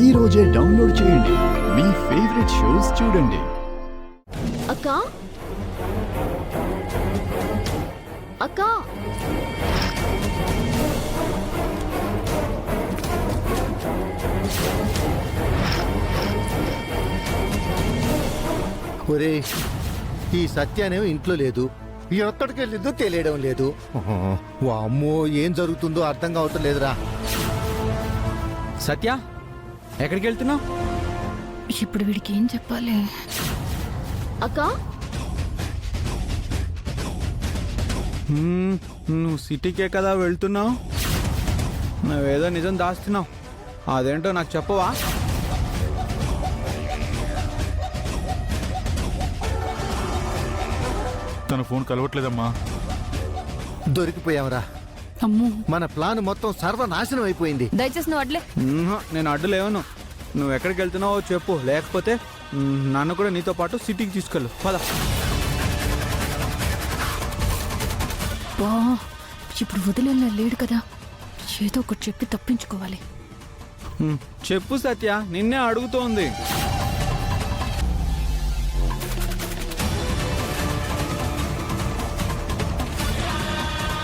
ఈ రోజే డౌన్లోడ్ చేయండి. మీ ఫేవరెట్ షోస్ చూడండి. అక్క అక్క ఒరే, ఈ సత్యానేమో ఇంట్లో లేదు, ఎక్కడికి వెళ్ళిందో తెలియడం లేదు. అమ్మో, ఏం జరుగుతుందో అర్థం కావటం లేదురా. సత్య, ఎక్కడికి వెళ్తున్నావు? ఇప్పుడు వీడికి ఏం చెప్పాలి? అక్క నువ్వు సిటీకే కదా వెళ్తున్నావు, నువ్వేదో నిజం దాస్తున్నావు. అదేంటో నాకు చెప్పవా? తన ఫోన్ కలవట్లేదమ్మా. దొరికిపోయావురా. అమ్మో, మన ప్లాన్ మొత్తం సర్వనాశనం అయిపోయింది. దయచేసి నువ్వు అడ్లే. నేను అడ్డులేవను. నువ్వు ఎక్కడికి వెళ్తున్నావో చెప్పు, లేకపోతే నన్ను కూడా నీతో పాటు సిటీకి తీసుకెళ్ళు. పద. బా, ఇప్పుడు వదిలేలా లేడు కదా, ఏదో ఒకటి చెప్పి తప్పించుకోవాలి. చెప్పు సత్య, నిన్నే అడుగుతోంది.